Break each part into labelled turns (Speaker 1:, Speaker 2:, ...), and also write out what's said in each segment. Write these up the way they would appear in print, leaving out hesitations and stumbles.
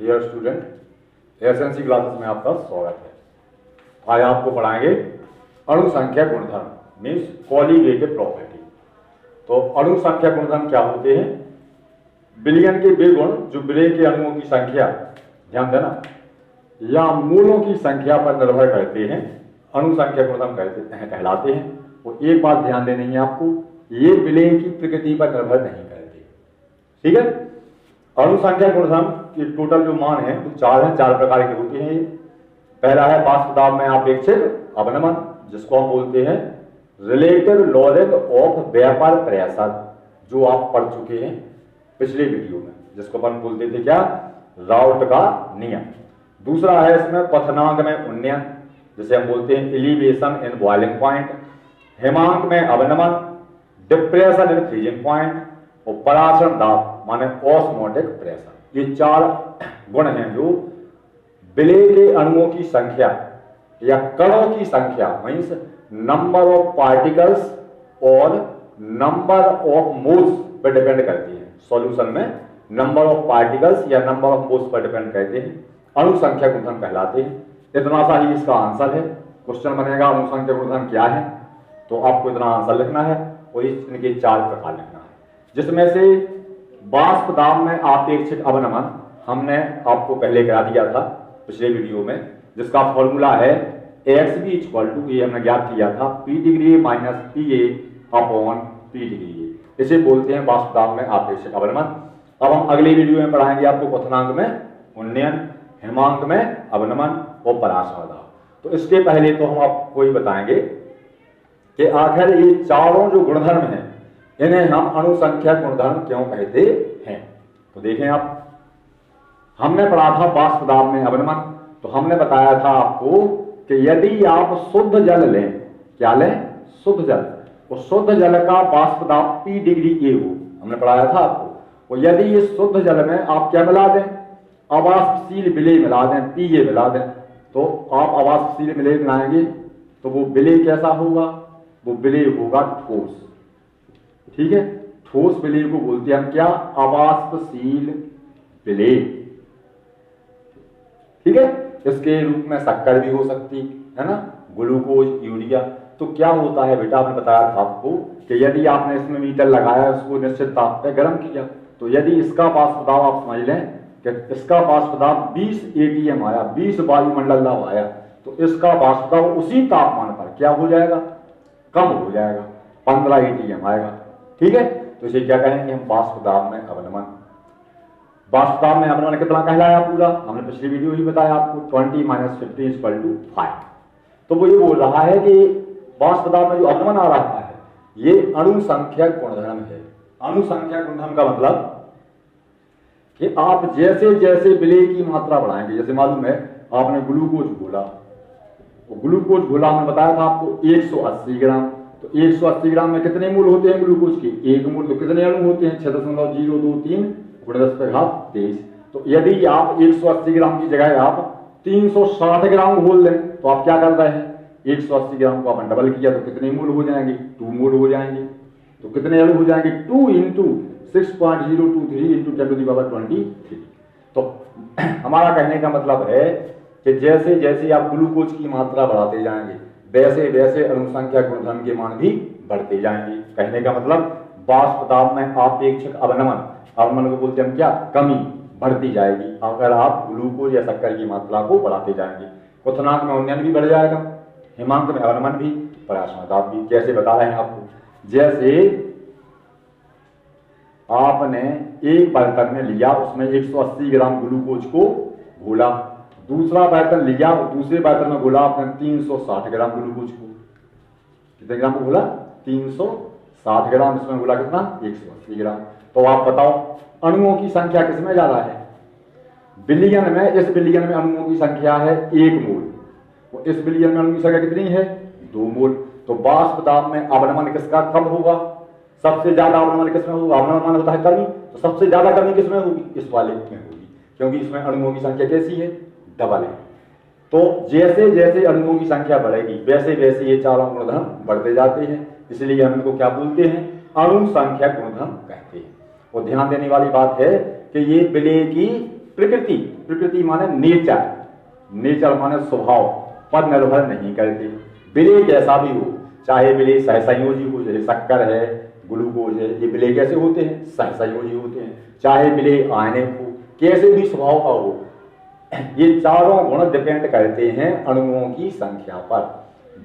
Speaker 1: Dear student, SNC classes में आपका स्वागत है। आज आपको पढ़ाएंगे अणु संख्या गुणधर्म मीन्स कोलिगेटिव प्रॉपर्टी। तो अणु संख्या गुणधर्म क्या होते हैं? बिलियन के वे गुण जो विलेय के अणुओं की संख्या, ध्यान देना, या मूलों की संख्या पर निर्भर करते हैं, अणु संख्या गुणधर्म कहलाते हैं। वो एक बात ध्यान देनी है आपको, ये विलेय की प्रकृति पर निर्भर नहीं करते। ठीक है। अणु संख्या गुणधर्म के टोटल जो मान है वो चार हैं, चार प्रकार के होते हैं। पहला है वाष्प दाब में अपेक्षित अवनमन, जिसको हम बोलते हैं relative logic of vapour pressure, जो आप पढ़ चुके हैं पिछले वीडियो में, जिसको अपन बोलते थे क्या, राउट का नियम। दूसरा है इसमें क्वथनांक में उन्नयन, जिसे हम बोलते हैं एलिवेशन इन बॉइलिंग पॉइंट। हिमांक में अवनमन, डिप्रेशन इन फ्रीजिंग पॉइंट। और पराशरण दाब माने ऑस्मोटिक प्रेशर। ये चार गुण हैं जो विलेय के अणुओं की संख्या या कणों की संख्या मीन्स नंबर ऑफ पार्टिकल्स और number of moles per depend करती है। सॉल्यूशन में नंबर ऑफ पार्टिकल्स या number of moles per depend करते हैं, अणु संख्या गुणधर्म कहलाते हैं। इतना सा ही इसका आंसर है। क्वेश्चन बनेगा अणु संख्या गुणधर्म क्या है, तो आपको इतना आंसर लिखना है और इनके चार प्रकार लिखना है, जिसमें से वाष्प दाब में आपेक्षिक अवनमन हमने आपको पहले करा दिया था पिछले वीडियो में, जिसका फॉर्मूला है XB इक्वल टू, ये हमने ज्ञात किया था, P degree minus PA upon P degree. इसे बोलते हैं वाष्प दाब में आपेक्षिक अवनमन। अब हम अगले वीडियो में पढ़ाएंगे आपको क्वथनांक में उन्नयन, हिमांक में अवनमन और पराशरण दाब। तो इसके पहले तो हम आपको ये बताएंगे कि आखिर ये चारों जो गुणधर्म हैं इन्हें हम अणु संख्या गुणधर्म क्यों कहते हैं। तो देखें आप, हमने पढ़ा था वाष्प दाब में अवनमन, तो हमने बताया था आपको कि यदि आप शुद्ध जल लें, क्या लें, शुद्ध जल, और शुद्ध जल का वाष्प दाब P डिग्री A हो, हमने पढ़ाया था आपको। और यदि इस शुद्ध जल में आप क्या मिला दें, अवाष्पशील विलेय मिला दें, PA मिला दें, तो आप अवाष्पशील विलेय मिलाएंगे तो वो विलेय कैसा होगा, वो विलेय होगा ठोस। ठीक है, ठोस विलेय को बोलते हैं हम क्या, अवाष्पशील विलेय। ठीक है, इसके रूप में शक्कर भी हो सकती है ना, ग्लूकोज, यूरिया। तो क्या होता है बेटा, आपने बताया था आपको कि यदि आपने इसमें मीटर लगाया, उसको निश्चित ताप पे गर्म किया, तो यदि इसका वाष्प दाब आप समझ लें कि इसका वाष्प दाब 20 ATM आया, 20 वायुमंडल दाब आया, तो इसका वाष्प दाब उसी तापमान पर क्या हो जाएगा, कम हो जाएगा, 15 ATM आएगा। ठीक है, तो इसे क्या कहेंगे हम, वाष्प दाब में अवनमन। वाष्प दाब में अवनमन कितना कहलाया पूरा, हमने पिछली वीडियो ही बताया आपको, 20 - 15 = 5। तो वो ये बोल रहा है कि वाष्प दाब में जो अवनमन आ रहा है ये अणु संख्या गुणधर्म है। अणु संख्या गुणधर्म का मतलब कि आप जैसे जैसे विलेय की मात्रा बढ़ाएंगे, जैसे मालूम है आपने ग्लूकोज घोला, ग्लूकोज घोला हमने बताया था आपको 180 ग्राम, तो 180 ग्राम में कितने मूल होते हैं ग्लूकोज के, 1 मूल। तो कितने अणु होते हैं, 6.023 × 10⁻23। तो यदि आप 180 ग्राम की जगह आप 360 ग्राम घोल लें, तो आप क्या कर रहे हैं, 180 ग्राम को आपने डबल किया तो कितने मूल हो जाएंगे, 2 मूल हो जाएंगे। तो कितने अणु हो जाएंगे, 2 × 6.023 × 10⁻23। तो हमारा कहने का मतलब है कि जैसे जैसे आप ग्लूकोज की मात्रा बढ़ाते जाएंगे वैसे वैसे अणु संख्या गुणधर्म के मान भी बढ़ते जाएंगे। कहने का मतलब वाष्प दाब में आपेक्षिक अवनमन, अवनमन को बोलते हैं क्या, कमी बढ़ती जाएगी अगर आप ग्लूकोज या शक्कर की मात्रा को बढ़ाते जाएंगे। क्वथनांक में उन्नयन भी बढ़ जाएगा, हिमांक में अवनमन भी, पराशरण दाब भी। कैसे बता रहे हैं आपको, जैसे आपने एक बर्तन में लिया, उसमें 180 ग्राम ग्लूकोज को घोला, दूसरा बर्तन लिया, दूसरे बर्तन में घोला आपने 360 ग्राम ग्लूकोज को, कितने ग्राम को घोला, 360 ग्राम, इसमें घोला कितना, 180 ग्राम। तो आप बताओ अणुओं की संख्या किसमें ज्यादा है, बिलियन में। इस बिलियन में अणुओं की संख्या है 1 मोल, तो इस बिलियन में अणुओं की संख्या कितनी है, 2 मोल। तो वाष्प दाब में अवनमन किसका कम होगा, सबसे ज्यादा अवनमन किसमें होगा, अवनमन होता है कमी, तो सबसे ज्यादा कमी किसमें होगी, इस वाले में होगी, क्योंकि इसमें अणुओं की संख्या कैसी है, डबल है। तो जैसे जैसे अणुओं की संख्या बढ़ेगी वैसे वैसे ये चारों गुणधर्म बढ़ते जाते हैं, इसलिए हम इनको क्या बोलते हैं, अणु संख्या गुणधर्म कहते हैं। और ध्यान देने वाली बात है कि ये विलेय की प्रकृति, प्रकृति माने नेचर, नेचर माने स्वभाव पर निर्भर नहीं करते। विलेय कैसा भी हो, चाहे विलेय सहसंयोजी हो, जैसे शक्कर है, ग्लूकोज है, ये विलेय कैसे होते हैं? सहसंयोजी होते हैं। चाहे विलेय आयनिक हो, कैसे भी स्वभाव का हो, ये चारों गुण डिपेंड करते हैं अणुओं की संख्या पर।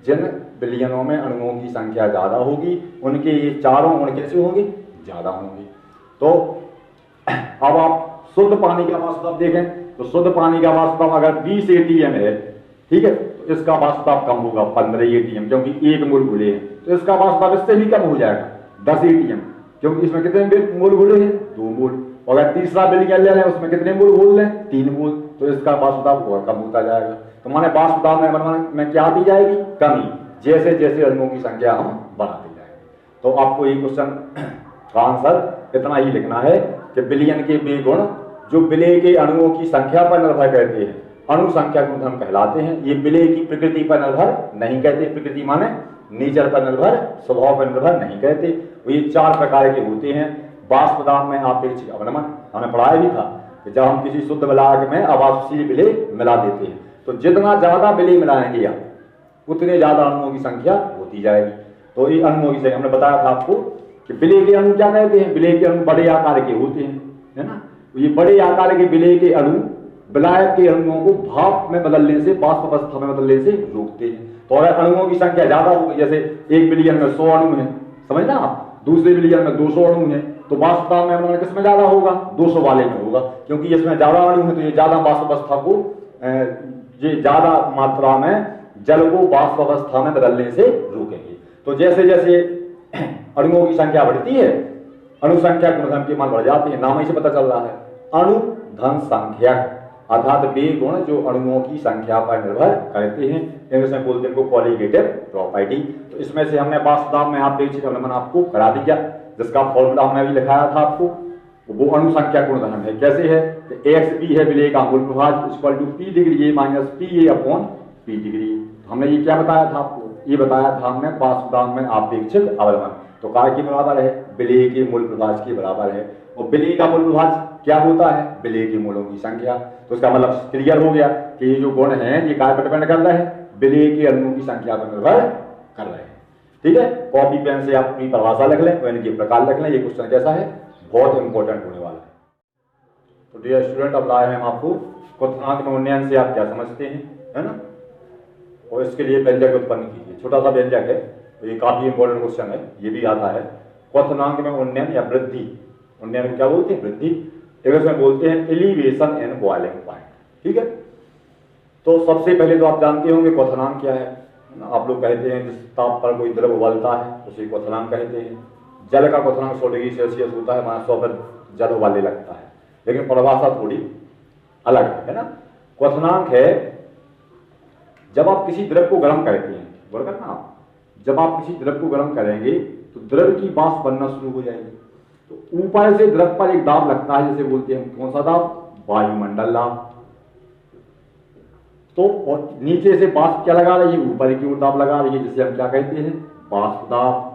Speaker 1: जिन विलयनों में अणुओं की संख्या ज्यादा होगी उनके ये चारों गुण कैसे होंगे? ज्यादा होंगे। तो अब आप शुद्ध पानी का वाष्प देखें तो शुद्ध पानी का वाष्प अगर 20 एटीएम है, ठीक है, तो इसका वाष्प कम होगा 15 एटीएम, क्योंकि एक मोल घुले हैं। तो इसका वाष्प इससे भी कम हो जाएगा 10 एटीएम, क्योंकि इसमें कितने मोल घुले हैं? 2 मोल। अगर तीसरा विलयन ले लें उसमें कितने मोल घोल लें? 3 मोल। तो इसका वाष्प और कम होता जाएगा। तो माने वाष्प में क्या दी जाएगी? कमी, जैसे जैसे अणुओं की संख्या हम बढ़ाते जाएंगे। तो आपको ये क्वेश्चन का आंसर इतना ही लिखना है कि विलयन के वे गुण जो विलेय के अणुओं की संख्या पर निर्भर करते हैं अणु संख्या गुणधर्म कहलाते हैं। ये विलेय की प्रकृति पर निर्भर नहीं करते, प्रकृति माने नेचर पर निर्भर, स्वभाव पर निर्भर नहीं करते। ये 4 प्रकार के होते हैं। वाष्पदान में अपेक्षित अवनमन हमने पढ़ाया भी था कि जब हम किसी शुद्ध विलायक में अवाष्पशील विलेय मिला देते हैं तो जितना ज्यादा विलेय मिलाएंगे आप उतने ज्यादा अणुओं की संख्या होती जाएगी। तो ये अणुओं की संख्या हमने बताया था आपको कि विलेय के अणु क्या कहते हैं? विलेय के अणु बड़े आकार के होते हैं, है ना। ये बड़े आकार के विलेय के अणु विलायक के अणुओं को भाप में बदलने से, वाष्प अवस्था में बदलने से रोकते हैं। तो अगर अणुओं की संख्या ज्यादा होगी, जैसे एक विलयन में 100 अणु है, समझना आप, दूसरे विलयन में 200 अणु है, तो वाष्प में किसमें ज्यादा होगा? 200 वाले में होगा, क्योंकि इसमें ज्यादा अणु है तो ये ज्यादा वाष्प अवस्था को, ये ज्यादा मात्रा में जल को वाष्प अवस्था में बदलने से रोकेंगे। तो जैसे जैसे अणुओं की संख्या बढ़ती है अणु संख्या गुणधर्म के मान बढ़ जाते हैं। नाम ही से पता चल रहा है, अणु धन संख्यक, अर्थात वे गुण जो अणुओं की संख्या पर निर्भर करते हैं, इंग्लिश में बोलते हैं कॉलीगेटिव प्रॉपर्टी। तो इसमें से हमने वाष्पदान में अपेक्षित अवनमन आपको करा दिया, जिसका फॉर्मूला हमने भी लिखाया था आपको। वो अणु संख्या गुणधर्म है, कैसे है कि एक्स बी है विलेय का मूल प्रभाव equal to P degree A minus P A upon P degree. हमने ये क्या बताया था आपको? ये बताया था हमने वाष्पदान में अपेक्षित अवनमन तो कार्य के बराबर है, विलेय के मूल प्रभाव के बराबर है। और विलेय का मूल प्रभाव क्या होता है? विलेय के मूलों की संख्या। तो इसका मतलब क्लियर हो गया कि ये जो गुण हैं ये कार्य पर डिपेंड कर रहे हैं, विलेय के अणुओं की संख्या पर निर्भर कर रहे हैं। ठीक है, कॉपी पेन से आप अपनी परिभाषा लिख लें, इनके प्रकार लिख लें। ये क्वेश्चन कैसा है? बहुत इंपॉर्टेंट होने वाला है। तो डियर स्टूडेंट, अब लाए हैं हम आपको क्वथनांक में उन्नयन से आप क्या समझते हैं, है ना। और इसके लिए व्यंजक उत्पन्न कीजिए। छोटा सा व्यंजक है, तो ये काफी इंपॉर्टेंट क्वेश्चन है, ये भी आता है। क्वथनांक में उन्नयन या वृद्धि, उन्नयन को क्या बोलते हैं? वृद्धि। इंग्लिश में बोलते हैं एलिवेशन एंड बॉइलिंग पॉइंट। ठीक है, तो सबसे पहले तो आप जानते होंगे क्वथनांक क्या है। आप लोग कहते हैं जिस ताप पर कोई द्रव उबलता है उसे क्वथनांक कहते हैं। जल का क्वथनांक 100 डिग्री सेल्सियस होता है, माना 100 पर जल उबालने लगता है, लेकिन परिभाषा थोड़ी अलग है ना। क्वथनांक है जब आप किसी द्रव को गर्म करते हैं, बोल करना आप, जब आप किसी द्रव को गर्म करेंगे तो द्रव की वाष्प बनना शुरू हो जाएगी। तो ऊपर से द्रव पर एक दाब लगता है, जैसे बोलते हैं कौन सा दाब? वायुमंडल दाब। तो और नीचे से वाष्प क्या लगा रही है? ऊपर की ओर दाब लगा रही है, जिसे हम क्या कहते हैं? वाष्प दाब।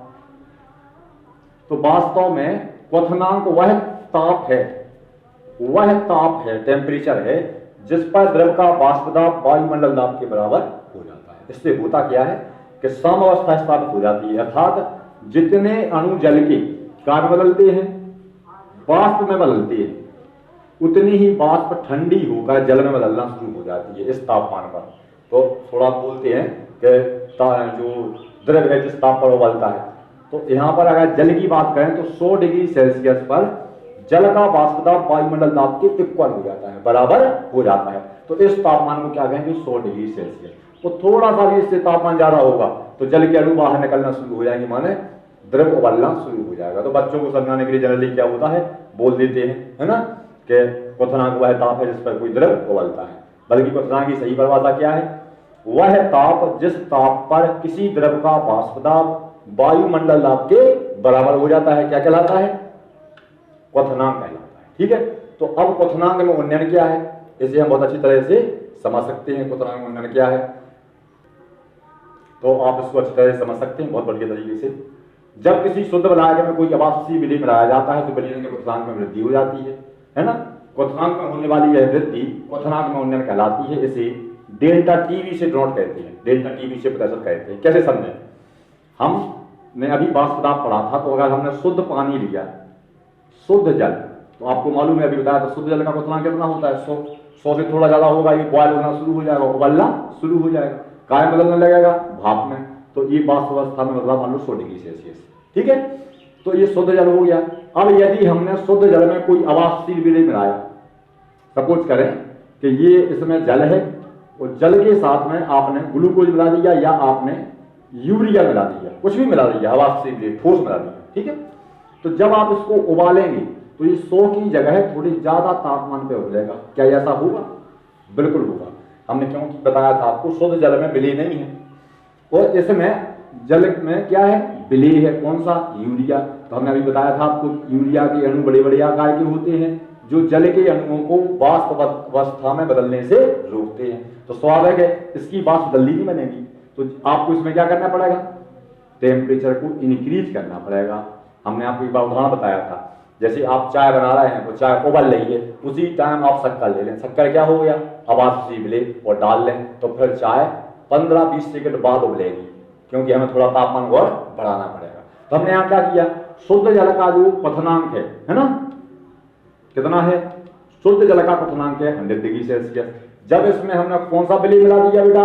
Speaker 1: तो वास्तव में क्वथनांक वह ताप है, टेम्परेचर है जिस पर द्रव का वाष्प दाब वायुमंडल दाब के बराबर हो जाता है। इससे होता क्या है कि साम्यावस्था स्थापित हो जाती है, अर्थात जितने अणु जल के क्या बदलते हैं? वाष्प में बदलते हैं, उतनी ही वाष्प ठंडी होकर जल में बदलना शुरू हो जाती है इस तापमान पर। तो थोड़ा बोलते हैं कि जो द्रव है जिस ताप पर उबलता है, तो यहाँ पर अगर जल की बात करें तो 100 डिग्री सेल्सियस पर जल का वाष्प दाब वायुमंडल दाब के इक्वल हो जाता है, बराबर हो जाता है। तो इस तापमान को क्या कहेंगे? 100 डिग्री सेल्सियस। तो थोड़ा सा भी इससे तापमान ज्यादा होगा तो जल के अणु बाहर निकलना शुरू हो जाएंगे, माने द्रव उबलना शुरू हो जाएगा। तो बच्चों को समझाने के लिए जनरली क्या होता है, बोल देते हैं, है ना, कि क्वथनांक वह ताप है जिस पर कोई द्रव उबलता है। बल्कि क्वथनांक की सही परिभाषा क्या है? वह ताप जिस ताप पर किसी द्रव का वाष्प दाब वायुमंडल दाब के बराबर हो जाता है, क्या कहलाता है? क्वथनांक कहलाता है। ठीक है, तो अब क्वथनांक में उन्नयन क्या है, इसे हम बहुत अच्छी तरह से समझ सकते हैं। क्वथनांक में उन्नयन क्या है, तो आप इसको अच्छी तरह से समझ सकते हैं बहुत बढ़िया तरीके से। जब किसी शुद्ध विलायक में कोई अवाष्पशील विलेय मिलाया जाता है तो विलेय के क्वथनांक में वृद्धि हो जाती है ना। क्वथनांक में होने वाली यह वृद्धि क्वथनांक में उन्नयन कहलाती है। इसे डेल्टा टीवी से डॉट कहते हैं, डेल्टा टीवी से प्रतिशत कहते हैं। कैसे समझें? हमने अभी वाष्प दाब पढ़ा था, तो अगर हमने शुद्ध पानी लिया, शुद्ध जल, तो आपको मालूम है, अभी बताया था, शुद्ध जल का क्वथनांक कितना होता है? 100 से थोड़ा ज्यादा होगा, ये बॉयल होना शुरू हो जाएगा, उबलना शुरू हो जाएगा, काय बदलने लगेगा? भाप में। तो ये वाष्प अवस्था में मतलब मान लो 100 डिग्री सेल्सियस, ठीक है। तो ये शुद्ध जल हो गया। अब यदि हमने शुद्ध जल में कोई अवाष्पशील विलेय मिलाया, सपोज करें कि ये इसमें जल है और जल के साथ में आपने ग्लूकोज मिला दिया या आपने यूरिया मिला दिया, कुछ भी मिला दिया, अवाष्पशील विलेय, ठोस मिला दिया, ठीक है। तो जब आप इसको उबालेंगे तो ये 100 की जगह थोड़ी ज्यादा तापमान पे उबलेगा। क्या ऐसा होगा? बिल्कुल होगा। हमने क्योंकि बताया था आपको, शुद्ध जल में विलेय नहीं है और इसमें जल में क्या है? विलेय है। कौन सा? यूरिया। तो हमने अभी बताया था आपको, यूरिया के अणु बड़े बड़े आकार के होते हैं जो जल के अणुओं को वाष्प अवस्था में बदलने से रोकते हैं। तो स्वाभाविक है इसकी वाष्प जल्दी नहीं बनेगी, तो आपको इसमें क्या करना पड़ेगा? टेम्परेचर को इंक्रीज करना पड़ेगा। हमने आपको एक बार उदाहरण बताया था, जैसे आप चाय बना रहे हैं तो चाय उबल रही है, उसी टाइम आप शक्कर ले लें, शक्कर क्या हो गया? अवाष्पशील विलेय, और डाल लें, तो फिर चाय 15-20 सेकंड बाद उबलेगी, क्योंकि हमें थोड़ा तापमान और बढ़ाना पड़ेगा। तो हमने यहाँ क्या किया? शुद्ध जल का जो क्वथनांक है ना, कितना है? शुद्ध जल का क्वथनांक है 100 डिग्री सेल्सियस। जब इसमें हमने कौन सा विलेय मिला दिया बेटा?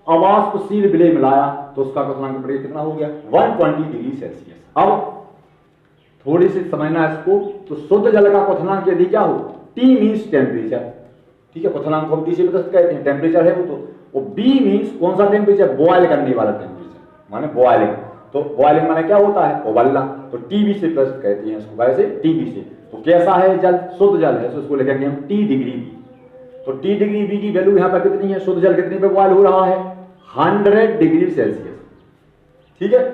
Speaker 1: अवाष्पशील विलेय मिलाया, तो उसका क्वथनांक कितना हो गया? 120 डिग्री सेल्सियस। अब थोड़ी सी समझना इसको, तो शुद्ध जल का क्वथनांक यदि क्या हो? T मीन्स टेम्परेचर, ठीक है। क्वथनांक को T से प्रतिशत कहते हैं, टेम्परेचर है वो तो। और B मीन्स कौन सा टेम्परेचर? बॉयल करने वाला टेम्परेचर, माने बॉयलिंग। तो बॉयलिंग माने क्या होता है? उबलना। तो TB से प्रतिशत कहते हैं इसको, वैसे TB से। तो कैसा है जल? शुद्ध जल है, तो इसको लिखेंगे हम T डिग्री B। तो T डिग्री B की वैल्यू यहाँ पर कितनी है? शुद्ध जल कितनी पे बॉयल हो रहा है? 100 डिग्री सेल्सियस, ठीक है।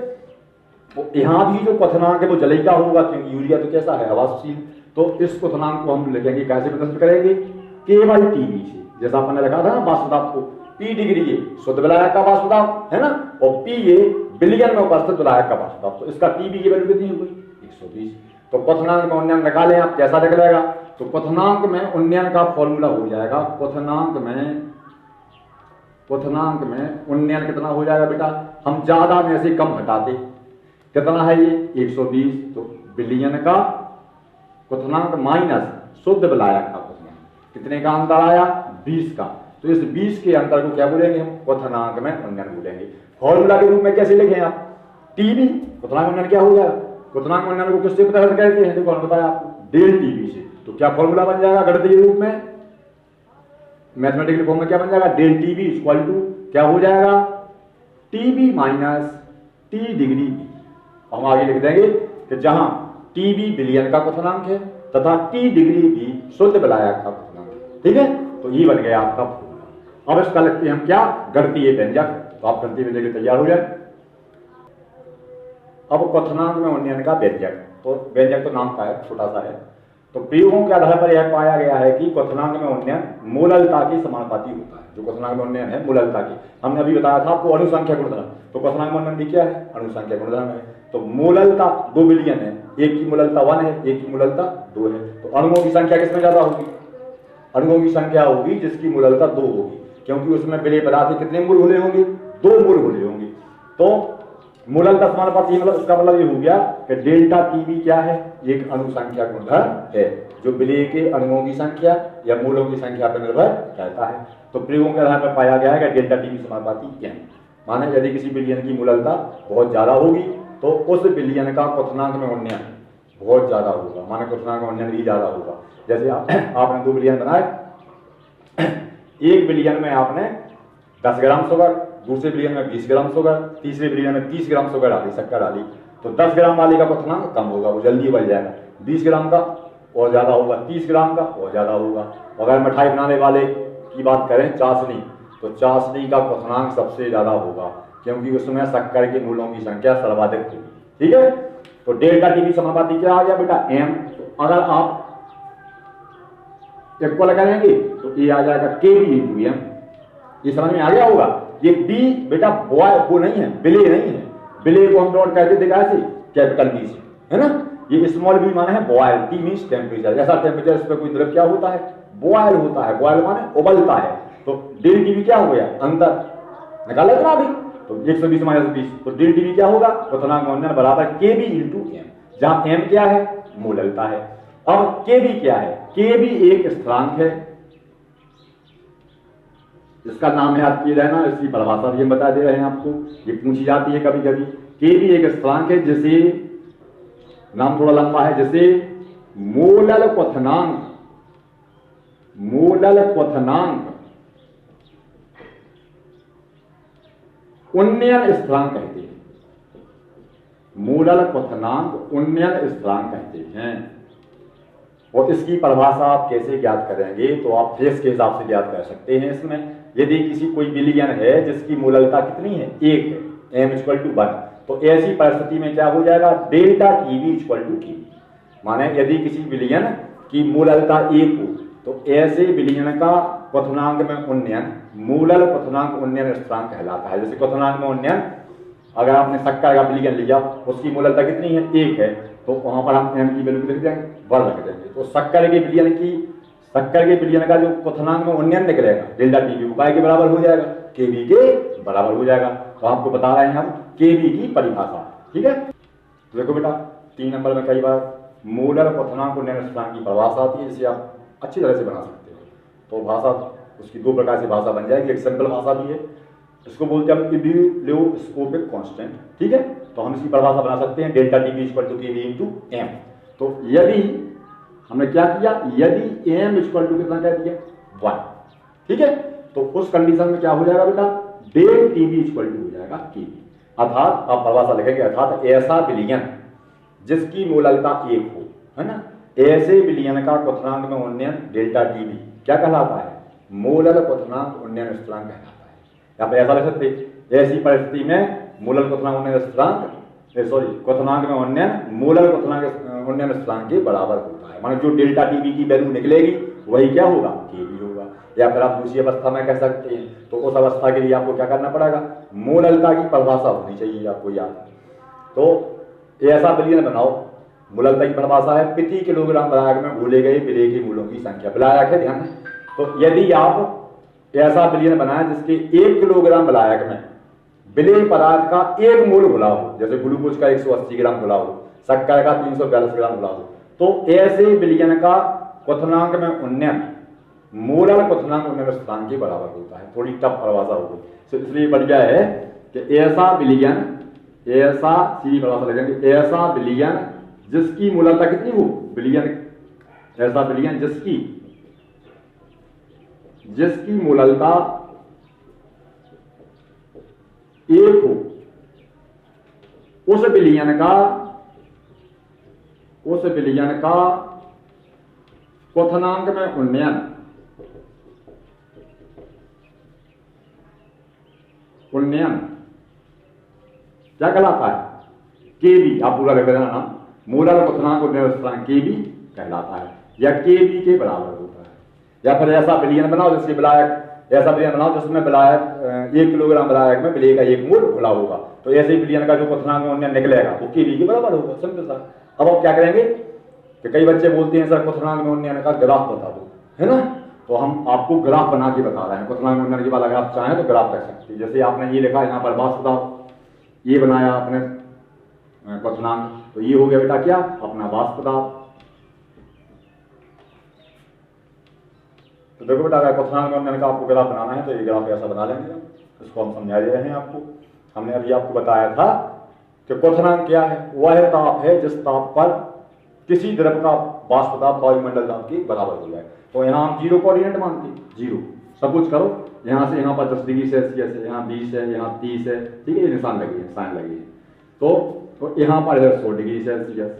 Speaker 1: तो यहाँ भी जो क्वथनांक है वो जल का होगा, क्योंकि यूरिया तो कैसा है? अवाष्पशील। तो इस क्वथनांक को हम लिखेंगे, कैसे प्रदर्शित करेंगे? केवल TB से, जैसा आपने लिखा था ना वाष्प दाब को, P डिग्री ये शुद्ध विलायक का वाष्प दाब है ना, और P ये बिलियन में उपस्थित विलायक का वाष्प दाब। तो इसका TB की वैल्यू कितनी हो गई? 120। तो क्वथनांक में उन्नयन निकालें आप, कैसा निकलेगा? तो क्वथनांक में उन्नयन का फॉर्मूला हो जाएगा, क्वथनांक में उन्नयन कितना हो जाएगा बेटा? हम ज्यादा में से कम घटाते, कितना है ये? 120। तो बिलियन का क्वथनांक माइनस शुद्ध विलायक का क्वथनांक, कितने का अंतर आया? 20 का। तो इस 20 के अंतर को क्या बोलेंगे हम? क्वथनांक में उन्नयन बोलेंगे। फॉर्मूला के रूप में कैसे लिखें आप? TB, क्वथनांक उन्नयन क्या हो जाएगा? क्वथनांक उन्नयन को किससे प्रतिशत कहते हैं? देखो हमने बताया आपको, डेल TB से। तो क्या फॉर्मूला बन जाएगा गणितीय रूप में? मैथमेटिकल फॉर्म में क्या बन जाएगा? डेल TB इक्वल टू क्या हो जाएगा? TB minus T degree B। हम आगे लिख देंगे कि जहां TB बिलियन का क्वथनांक है तथा T डिग्री B शुद्ध विलायक का क्वथनांक है, ठीक है। तो ये बन गया आपका फॉर्मूला। अब इसका लिखते हैं हम क्या? गणितीय व्यंजक। तो आप गणितीय व्यंजक तैयार हो जाए। अब क्वथनांक में उन्नयन का व्यंजक, तो व्यंजक तो नाम का है, छोटा सा है। तो प्रयोगों के आधार पर यह पाया गया है कि क्वथनांक में उन्नयन मूललता के समानुपाती होता है। जो क्वथनांक में उन्नयन है मूललता की, हमने अभी बताया था आपको अणुसंख्या गुणधर्म। तो क्वथनांक में उन्नयन भी क्या है? अणुसंख्या गुणधर्म है। तो मूललता 2 बिलियन है, एक की मूललता 1 है, एक की मूललता 2 है। तो अणुओं की संख्या किसमें ज्यादा होगी? अणुओं की संख्या होगी जिसकी मूललता 2 होगी, क्योंकि उसमें विलेय पदार्थ कितने मूल होले होंगे? 2 मूल होले होंगे। तो मूललता समानुपाती, मतलब इसका मतलब ये हो गया कि डेल्टा TB क्या है? एक अणुसंख्या गुणधर्म है जो विलेय के अणुओं की संख्या या मूलों की संख्या पर निर्भर रहता है। तो प्रयोगों के आधार पर पाया गया है कि डेल्टा TB समानुपाती n, माने यदि किसी बिलियन की मूललता बहुत ज्यादा होगी तो उस बिलियन का क्वथनांक में उन्नयन बहुत ज्यादा होगा, माने क्वथनांक में उन्नयन भी ज्यादा होगा। जैसे आपने 2 बिलियन बनाए, एक बिलियन में आपने 10 ग्राम शुगर, दूसरे बिलियन में 20 ग्राम शुगर, तीसरे बिलियन में 30 ग्राम शुगर डाली, शक्कर डाली, तो 10 ग्राम वाले का क्वथनांक कम होगा, वो जल्दी बढ़ जाएगा। 20 ग्राम का और ज्यादा होगा, 30 ग्राम का और ज्यादा होगा। अगर मिठाई बनाने वाले की बात करें, चाशनी, तो चाशनी का क्वथनांक सबसे ज्यादा होगा, क्योंकि उसमें शक्कर के मूलों की संख्या सर्वाधिक होगी, ठीक है। तो डेल्टा TB समानुपाती क्या आ गया बेटा? m। तो अगर आप इक्वल करेंगे तो ये आ जाएगा KB × m। ये समझ में आ गया होगा। ये B बेटा बॉय वो नहीं है, विलेय नहीं है, विलेय को हम डॉट कहते थे कैसे? कैपिटल B से, है ना। ये स्मॉल बी माने है बॉयल, टी मीन्स टेम्परेचर। ऐसा टेम्परेचर इस पर कोई द्रव क्या होता है, बॉयल होता है। बॉयल माने उबलता है। तो डेल टी क्या हो गया, अंदर निकाला था अभी, तो 120 माइनस 20, तो डेल टी क्या होगा, क्वथनांक में उन्नयन बराबर के बी इंटू एम, जहां एम क्या है, मोललता है। अब के बी क्या है, के बी एक स्थिरांक है जिसका नाम याद किए रहना, इसकी परिभाषा भी हम बता दे रहे हैं आपको, ये पूछी जाती है कभी कभी। के भी एक स्थिरांक है जिसे, नाम थोड़ा लंबा है, जिसे मोलल क्वथनांक उन्नयन स्थिरांक कहते हैं। मोलल क्वथनांक उन्नयन स्थिरांक कहते हैं। और इसकी परिभाषा आप कैसे ज्ञात करेंगे, तो आप फेस के हिसाब से ज्ञात कर सकते हैं। इसमें यदि किसी कोई विलयन है जिसकी मोललता कितनी है, 1 है, m इक्वल टू 1, तो ऐसी परिस्थिति में क्या हो जाएगा, डेल्टा टीवी इक्वल टू के। माने यदि किसी विलयन की मोललता 1 हो तो ऐसे विलयन का क्वथनांक में उन्नयन मोलल क्वथनांक उन्नयन स्थिरांक कहलाता है। जैसे क्वथनांक में उन्नयन, अगर आपने शक्कर का विलयन लिया, उसकी मोललता कितनी है, 1 है, तो वहां पर हम m की वैल्यू लिख देंगे, 1 रख देंगे। तो शक्कर के विलयन का जो क्वथनांक में उन्नयन निकलेगा, डेल्टा टीवी उपाय के बराबर हो जाएगा, केबी के बराबर हो जाएगा। तो आपको बता रहे हैं हम केबी की परिभाषा, ठीक है। तो देखो बेटा 3 नंबर में कई बार मोलर क्वथनांक उन्नयन स्थिरांक की परिभाषा आती है, जिसे आप अच्छी तरह से बना सकते हो। तो भाषा उसकी 2 प्रकार से भाषा बन जाएगी। एक सिंपल भाषा भी है, इसको बोलते हैं बिब्लियोस्कोपिक कांस्टेंट, ठीक है। तो हम इसकी परिभाषा बना सकते हैं, delta TV equal to KB into M. तो यदि हमने क्या किया, यदि एम इक्वल टू कितना कह दिया, 1, ठीक है, तो उस कंडीशन में क्या हो जाएगा बेटा, डेल टीवी इक्वल टू हो जाएगा केबी। अर्थात आप परिभाषा लिखेंगे, अर्थात ऐसा विलयन जिसकी मोललता 1 हो, है ना, ऐसे विलयन का क्वथनांक में उन्नयन डेल्टा टीवी क्या कहलाता है, मोलल क्वथनांक उन्नयन स्थिरांक कहलाता है। यहाँ पे ऐसा लिख सकते, ऐसी परिस्थिति में मोलल क्वथनांक उन्नयन स्थिरांक क्वथनांक में उन्नयन मोलल क्वथनांक उन्नयन स्थिरांक के बराबर होता है। माने जो डेल्टा टीवी की वैल्यू निकलेगी वही क्या होगा, केबी होगा। या फिर आप दूसरी अवस्था में कह सकते हैं, तो उस अवस्था के लिए आपको क्या करना पड़ेगा, मोललता की परिभाषा होनी चाहिए आपको याद। तो ऐसा विलयन बनाओ, मोललता की परिभाषा है प्रति किलोग्राम विलायक में घोले गए विलेय के मूलों की संख्या, विलायक है ध्यान। तो यदि आप ऐसा विलयन बनाए जिसके 1 किलोग्राम विलायक में विलेय पदार्थ का 1 मोल घुला हो, जैसे ग्लूकोज का 180 ग्राम घुला हो, शक्कर का 342 ग्राम घुला हो, तो ऐसे विलयन का क्वथनांक में उन्नयन मोलल क्वथनांक उन्नयन स्थिरांक के बराबर होता है। थोड़ी टफ परिभाषा होगी, इसलिए बढ़िया है कि ऐसा विलयन, ऐसा सीधी परिभाषा लगेंगे, ऐसा विलयन जिसकी मोललता कितनी हो, विलयन, ऐसा विलयन जिसकी मोललता 1 हो, उस विलयन का क्वथनांक में उन्नयन क्या कहलाता है, केबी। आप पूरा लिख देना नाम, मोलल क्वथनांक उन्नयन स्थिरांक केबी कहलाता है, या केबी के बराबर होता है। या फिर ऐसा विलयन बनाओ जिसके विलायक, ऐसा विलयन बनाओ जिसमें विलायक 1 किलोग्राम विलायक में विलेय का 1 मोल घुला होगा, तो ऐसे विलयन का जो क्वथनांक में उन्नयन निकलेगा वो केबी के बराबर होगा। सिंपल सा। अब आप क्या करेंगे कि कई बच्चे बोलते हैं सर क्वथनांक में उन्नयन का ग्राफ बता दो, है ना, तो हम आपको ग्राफ बना के बता रहे हैं। क्वथनांक में उन्नयन के बाद अगर आप चाहें तो ग्राफ रख सकते हैं। जैसे आपने ये लिखा यहाँ पर वाष्प दाब, ये बनाया आपने क्वथनांक, तो ये हो गया बेटा क्या, अपना वाष्प दाब। तो देखो बेटा अगर क्वथनांक में उन्नयन का आपको ग्राफ बनाना है तो ये ग्राफ ऐसा बना लेंगे, इसको हम समझा दे रहे हैं आपको। हमने अभी आपको बताया था कि क्वथनांक क्या है, वह ताप है जिस ताप पर किसी द्रव का वाष्प दाब वायुमंडल दाब के बराबर हो जाए। तो यहाँ हम 0 कोऑर्डिनेट मानते हैं, 0 सपोज करो, यहाँ से यहाँ पर 10 डिग्री सेल्सियस है, यहाँ 20 है, यहाँ 30 है, ठीक है, ये निशान लगे हैं, साइन लगे हैं। तो यहाँ पर है 100 डिग्री सेल्सियस,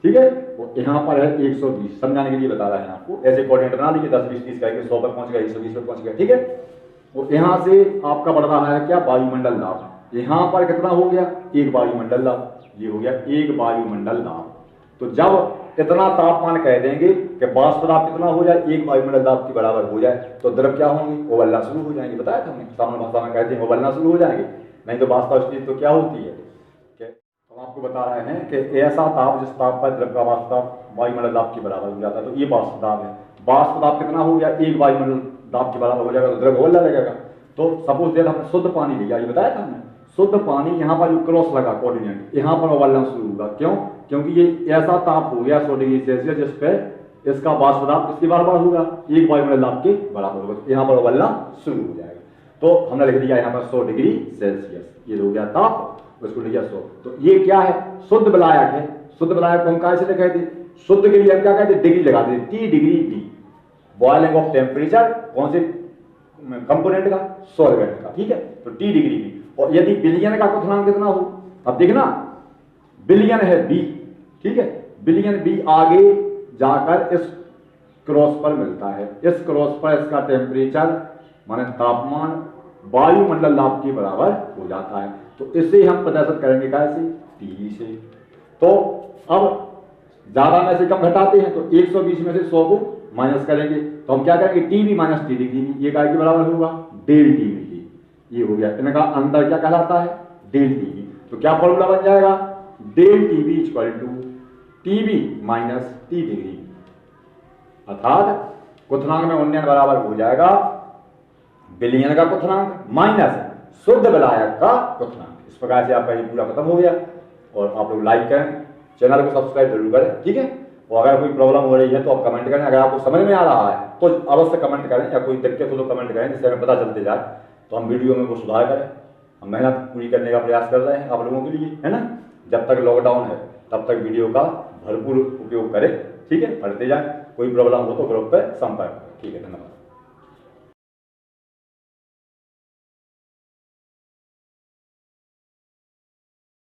Speaker 1: ठीक है, तो यहाँ पर है 120, समझाने के लिए बता रहे हैं आपको। ऐसे कोऑर्डिनेट बना लीजिए, 10 20 30 करके 100 पर पहुंच गया, 120 पर पहुंच गया, ठीक है। तो यहाँ से आपका बढ़ रहा है क्या, वायुमंडल दाब। यहाँ पर कितना हो गया, 1 वायुमंडल दाब, ये हो गया 1 वायुमंडल दाब। तो जब इतना तापमान कह देंगे कि वाष्प दाब कितना हो जाए, 1 वायुमंडल दाब के बराबर हो जाए, तो द्रव क्या होंगे, उबलना शुरू हो जाएंगे। बताया था हमने, सामान्य भाषा में कहते हैं उबलना शुरू हो जाएंगे। नहीं तो वास्तव स्थिति तो क्या होती है कि हम आपको बता रहे हैं कि ऐसा ताप जिस ताप पर द्रव का वाष्प ताप वायुमंडल दाब के बराबर हो जाता है, तो ये वाष्प दाब है। वाष्प दाब कितना हो गया, एक वायुमंडल दाब के बराबर हो जाएगा, तो द्रव होल्डर लगेगा। तो सपोज दैट हमने शुद्ध पानी लिया, ये बताया था हमने, शुद्ध पानी यहाँ पर जो क्रॉस लगा कोऑर्डिनेट, यहाँ पर उबलना शुरू होगा। क्यों? क्योंकि ये ऐसा ताप हो गया 100 डिग्री सेल्सियस जिस पे इसका वाष्प दाब किसके बराबर होगा, एक वायुमंडल दाब के बराबर होगा, तो यहाँ पर उबलना शुरू हो जाएगा। तो हमने लिख दिया यहाँ पर 100 डिग्री सेल्सियस, ये हो गया ताप, उसको लिखा 100। तो ये क्या है, शुद्ध विलायक है। शुद्ध विलायक को हम कैसे कहते हैं, शुद्ध के लिए हम क्या कहते हैं, डिग्री लगा देते, T degree D, boiling of temperature कौन से कंपोनेंट का, सॉल्वेंट का, ठीक है, तो टी डिग्री बी। और यदि बिलियन का क्वथनांक कितना हो, अब देखना बिलियन है बी, ठीक है, बिलियन बी आगे जाकर इस क्रॉस पर मिलता है, इस क्रॉस पर इसका टेम्परेचर माने तापमान वायुमंडल दाब के बराबर हो जाता है। तो इसे हम प्रदर्शित करेंगे कैसे, टी से। तो अब ज्यादा में से कम घटाते हैं, तो 120 में से 100 को माइनस करेंगे, तो हम क्या करेंगे, T B minus T degree B, ये काय के बराबर होगा, डेल टी बी, ये हो गया। इनका अंतर क्या कहलाता है, डेल टी बी। तो क्या फॉर्मूला बन जाएगा, del T B equal to T B minus T degree, अर्थात क्वथनांक में उन्नयन बराबर हो जाएगा बिलियन का क्वथनांक माइनस शुद्ध विलायक का क्वथनांक। इस प्रकार से आपका ये पूरा खत्म हो गया। और आप लोग लाइक करें, चैनल को सब्सक्राइब जरूर करें, ठीक है। और अगर कोई प्रॉब्लम हो रही है तो आप कमेंट करें, अगर आपको समझ में आ रहा है तो अवश्य कमेंट करें, या कोई दिक्कत हो तो कमेंट करें, जिससे हमें पता चलते जाए, तो हम वीडियो में वो सुधार करें। हम मेहनत पूरी करने का प्रयास कर रहे हैं आप लोगों के लिए, है ना। जब तक लॉकडाउन है तब तक वीडियो का भरपूर उपयोग करें, ठीक है, पढ़ते जाए। कोई प्रॉब्लम हो तो ग्रुप पर संपर्क करें, ठीक है, धन्यवाद।